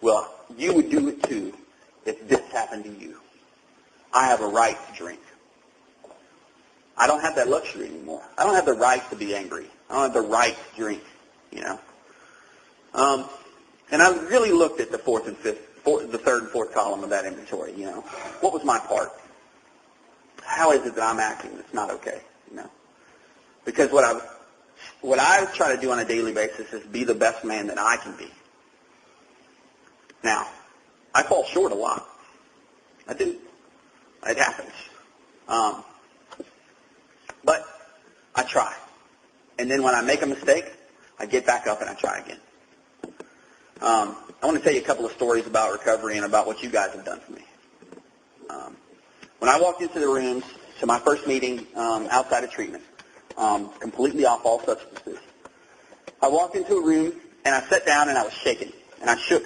Well, you would do it too if this happened to you. I have a right to drink. I don't have that luxury anymore. I don't have the right to be angry. I don't have the right to drink, And I really looked at the 4th and 5th, the 3rd and 4th column of that inventory, What was my part? How is it that I'm acting that's not okay, Because what I try to do on a daily basis is be the best man that I can be. Now, I fall short a lot. I do. It happens. But I try. And then when I make a mistake, I get back up and I try again. I want to tell you a couple of stories about recovery and about what you guys have done for me. When I walked into the rooms to my first meeting outside of treatment, completely off all substances, I walked into a room and I sat down and I was shaking. And I shook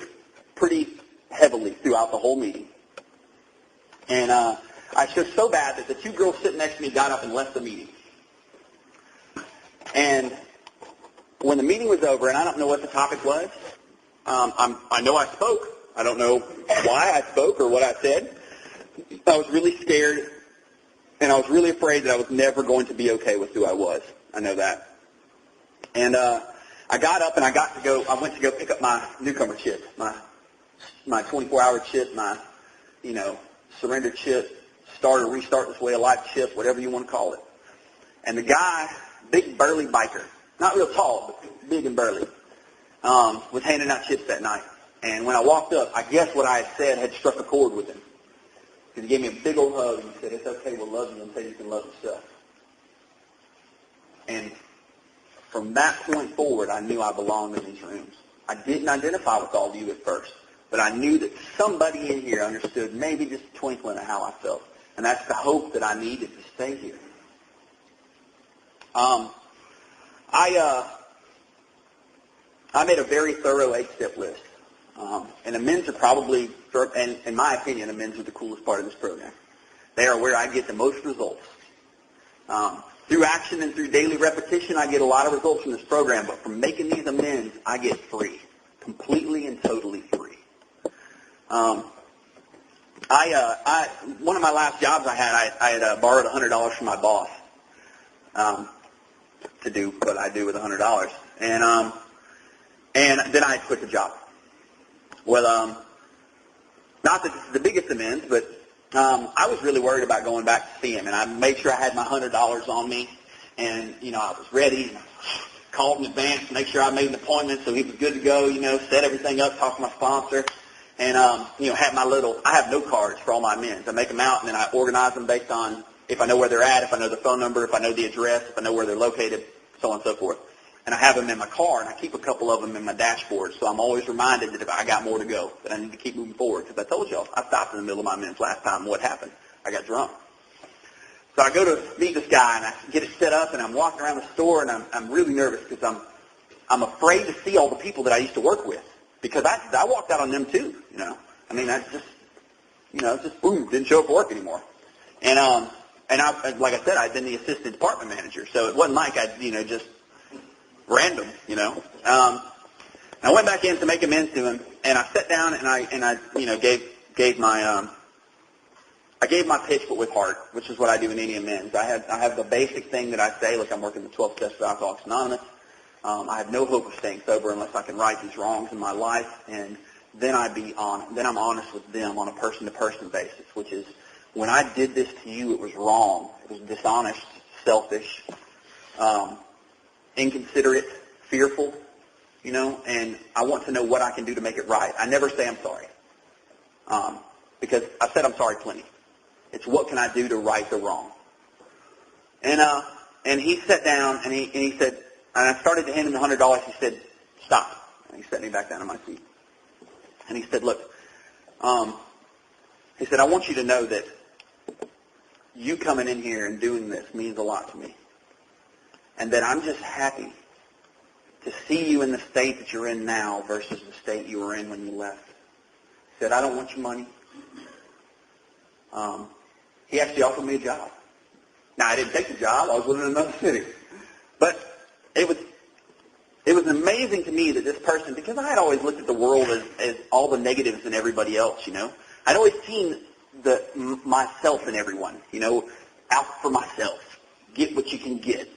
pretty heavily throughout the whole meeting. And I shook so bad that the 2 girls sitting next to me got up and left the meeting. And when the meeting was over, and I don't know what the topic was, I know I spoke. I don't know why I spoke or what I said. I was really scared, and I was really afraid that I was never going to be okay with who I was. I know that. And I got up and I went to go pick up my newcomer chip, my 24-hour chip, my, surrender chip, start or restart this way of life chip, whatever you want to call it. And the guy, big burly biker, not real tall, but big and burly, was handing out chips that night. And when I walked up, I guess what I had said had struck a chord with him. Because he gave me a big old hug and he said, "It's okay, we'll love you until you can love yourself." And from that point forward, I knew I belonged in these rooms. I didn't identify with all of you at first, but I knew that somebody in here understood maybe just a twinkling of how I felt. And that's the hope that I needed to stay here. I made a very thorough 8-step list. And amends are probably, and in my opinion, amends are the coolest part of this program. They are where I get the most results. Through action and through daily repetition, I get a lot of results from this program, but from making these amends, I get free. Completely and totally free. One of my last jobs I had borrowed $100 from my boss to do what I do with $100. And then I quit the job. Well, not that this is the biggest amends, but I was really worried about going back to see him, and I made sure I had my $100 on me, and, I was ready, and I called in advance to make sure I made an appointment so he was good to go, set everything up, talk to my sponsor, and, had I have note cards for all my amends. I make them out, and then I organize them based on if I know where they're at, if I know the phone number, if I know the address, if I know where they're located, so on and so forth. And I have them in my car, and I keep a couple of them in my dashboard, so I'm always reminded that if I got more to go, that I need to keep moving forward. Because I told y'all, I stopped in the middle of my amends last time. What happened? I got drunk. So I go to meet this guy, and I get it set up, and I'm walking around the store, and I'm really nervous because I'm afraid to see all the people that I used to work with. Because I walked out on them too, I just boom, didn't show up for work anymore. And I, like I said, I'd been the assistant department manager, so it wasn't like I'd, just random, I went back in to make amends to him, and I sat down and I gave my pitch, but with heart, which is what I do in any amends. I have the basic thing that I say, look, I'm working the 12 steps of Alcoholics Anonymous. I have no hope of staying sober unless I can right these wrongs in my life, and then I'm honest with them on a person-to-person basis, which is when I did this to you, it was wrong. It was dishonest, selfish, inconsiderate, fearful, and I want to know what I can do to make it right. I never say I'm sorry, because I said I'm sorry plenty. It's what can I do to right the wrong. And he sat down and he said, and I started to hand him the $100. He said, "Stop." And he set me back down in my seat. And he said, "Look," he said, "I want you to know that you coming in here and doing this means a lot to me. And that I'm just happy to see you in the state that you're in now versus the state you were in when you left." He said, "I don't want your money." He actually offered me a job. Now, I didn't take the job. I was living in another city. But it was amazing to me that this person, because I had always looked at the world as all the negatives in everybody else, I'd always seen myself in everyone, out for myself. Get what you can get.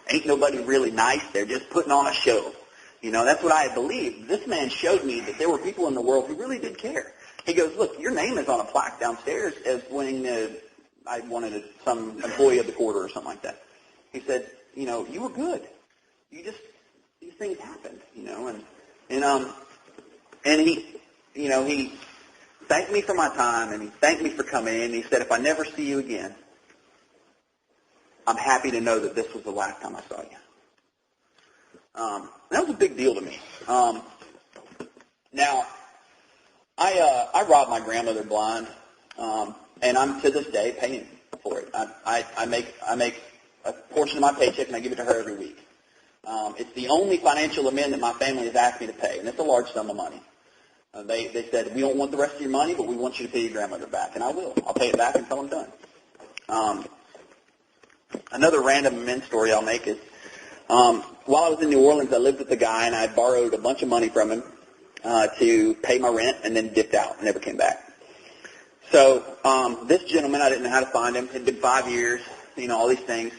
Ain't nobody really nice. They're just putting on a show. That's what I had believed. This man showed me that there were people in the world who really did care. He goes, "Look, your name is on a plaque downstairs as winning I wanted some employee of the quarter or something like that." He said, "You were good. These things happened, and he thanked me for my time, and he thanked me for coming in. He said, "If I never see you again, I'm happy to know that this was the last time I saw you." That was a big deal to me. Now, I robbed my grandmother blind, and I'm to this day paying for it. I make a portion of my paycheck and I give it to her every week. It's the only financial amend that my family has asked me to pay, and it's a large sum of money. They said, "We don't want the rest of your money, but we want you to pay your grandmother back," and I will. I'll pay it back until I'm done. Another random amend story I'll make is While I was in New Orleans, I lived with a guy, and I borrowed a bunch of money from him to pay my rent, and then dipped out and never came back. So this gentleman, I didn't know how to find him. It had been 5 years, all these things.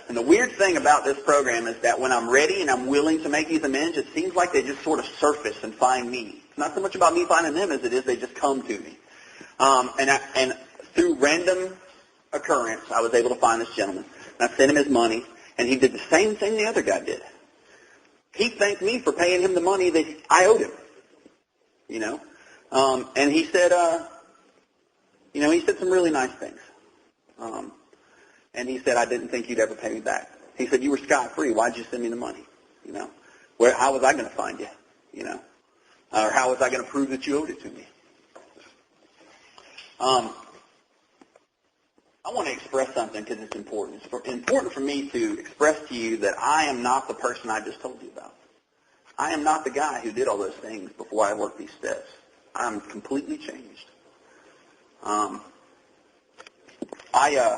And the weird thing about this program is that when I'm ready and I'm willing to make these amends, it seems like they just sort of surface and find me. It's not so much about me finding them as it is they just come to me. And through random occurrence, I was able to find this gentleman. And I sent him his money, and he did the same thing the other guy did. He thanked me for paying him the money that I owed him. And he said, he said some really nice things. And he said, I didn't think you'd ever pay me back. He said, you were scot-free. Why'd you send me the money? How was I going to find you? Or how was I going to prove that you owed it to me? I want to express something because it's important. It's important for me to express to you that I am not the person I just told you about. I am not the guy who did all those things before I worked these steps. I'm completely changed. I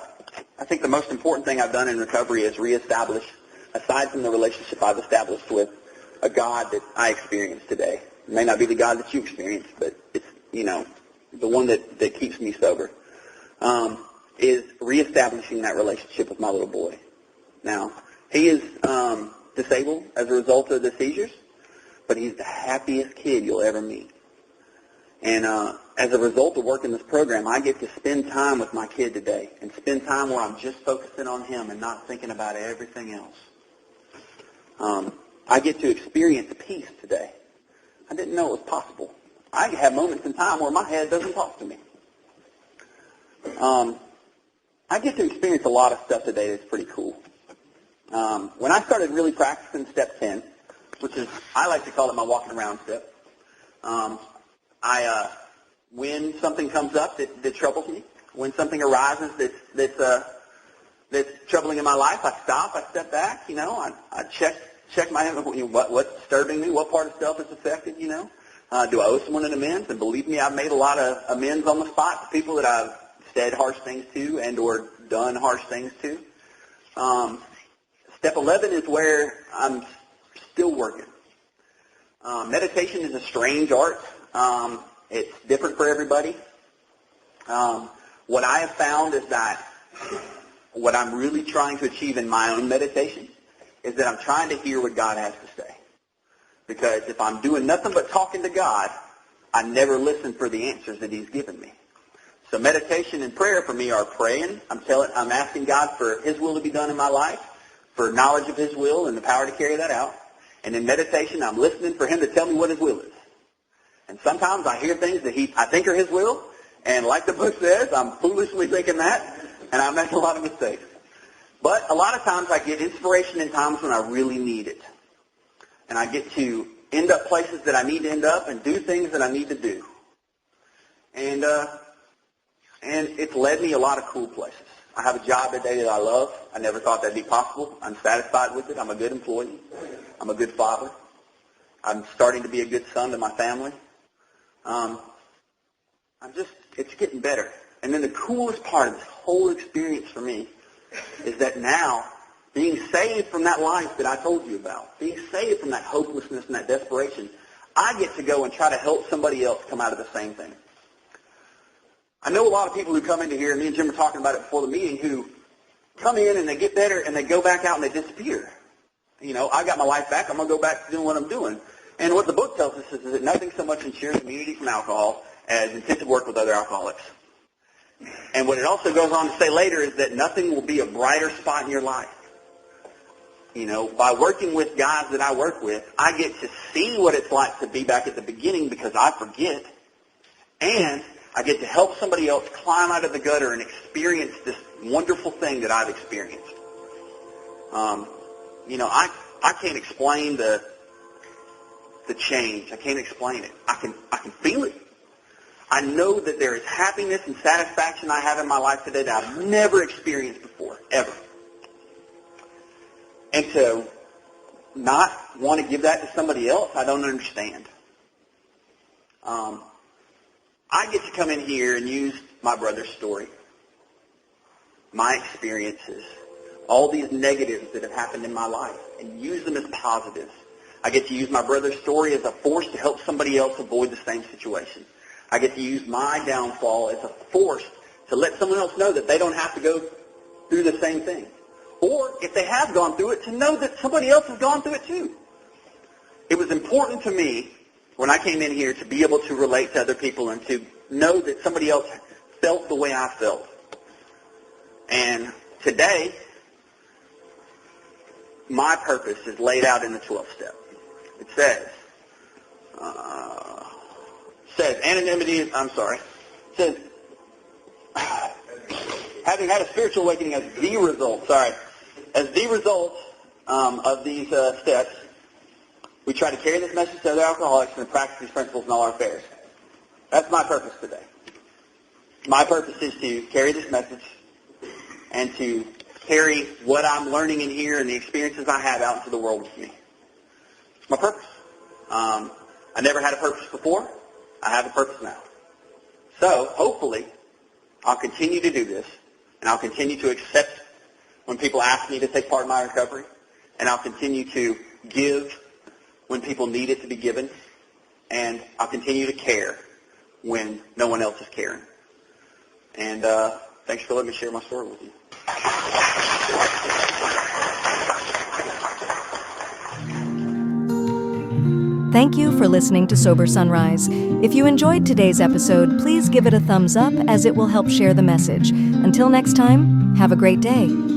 think the most important thing I've done in recovery is reestablish, aside from the relationship I've established with a God that I experience today. It may not be the God that you experience, but it's, the one that keeps me sober, is reestablishing that relationship with my little boy. Now, he is disabled as a result of the seizures, but he's the happiest kid you'll ever meet. And as a result of working this program, I get to spend time with my kid today and spend time where I'm just focusing on him and not thinking about everything else. I get to experience peace today. I didn't know it was possible. I have moments in time where my head doesn't talk to me. I get to experience a lot of stuff today that's pretty cool. When I started really practicing step 10, which is, I like to call it my walking around step, when something comes up that troubles me, when something arises that's troubling in my life, I stop, I step back, I check my what's disturbing me, what part of self is affected, do I owe someone an amends? And believe me, I've made a lot of amends on the spot to people that I've said harsh things to and or done harsh things to. Step 11 is where I'm still working. Meditation is a strange art. It's different for everybody. What I have found is that what I'm really trying to achieve in my own meditation is that I'm trying to hear what God has to say. Because if I'm doing nothing but talking to God, I never listen for the answers that He's given me. So meditation and prayer for me are praying. I'm asking God for His will to be done in my life, for knowledge of His will and the power to carry that out. And in meditation, I'm listening for Him to tell me what His will is. And sometimes I hear things that I think are His will, and like the book says, I'm foolishly thinking that, and I make a lot of mistakes. But a lot of times I get inspiration in times when I really need it. And I get to end up places that I need to end up and do things that I need to do. And it's led me a lot of cool places. I have a job today that I love. I never thought that'd be possible. I'm satisfied with it. I'm a good employee. I'm a good father. I'm starting to be a good son to my family. It's getting better. And then the coolest part of this whole experience for me is that now, being saved from that life that I told you about, being saved from that hopelessness and that desperation, I get to go and try to help somebody else come out of the same thing. I know a lot of people who come into here, and me and Jim were talking about it before the meeting, who come in and they get better and they go back out and they disappear. I got my life back. I'm going to go back to doing what I'm doing. And what the book tells us is that nothing so much ensures immunity from alcohol as intensive work with other alcoholics. And what it also goes on to say later is that nothing will be a brighter spot in your life. By working with guys that I work with, I get to see what it's like to be back at the beginning because I forget. And I get to help somebody else climb out of the gutter and experience this wonderful thing that I've experienced. I can't explain the change. I can't explain it. I can feel it. I know that there is happiness and satisfaction I have in my life today that I've never experienced before, ever. And to not want to give that to somebody else, I don't understand. I get to come in here and use my brother's story, my experiences, all these negatives that have happened in my life and use them as positives. I get to use my brother's story as a force to help somebody else avoid the same situation. I get to use my downfall as a force to let someone else know that they don't have to go through the same thing. Or if they have gone through it, to know that somebody else has gone through it too. It was important to me when I came in here to be able to relate to other people and to know that somebody else felt the way I felt. And today, my purpose is laid out in the 12th step. It says having had a spiritual awakening as the result, of these steps, we try to carry this message to other alcoholics and practice these principles in all our affairs. That's my purpose today. My purpose is to carry this message and to carry what I'm learning in here and the experiences I have out into the world with me. It's my purpose. I never had a purpose before. I have a purpose now. So, hopefully, I'll continue to do this, and I'll continue to accept when people ask me to take part in my recovery, and I'll continue to give when people need it to be given, and I'll continue to care when no one else is caring. And thanks for letting me share my story with you. Thank you for listening to Sober Sunrise. If you enjoyed today's episode, please give it a thumbs up as it will help share the message. Until next time, have a great day.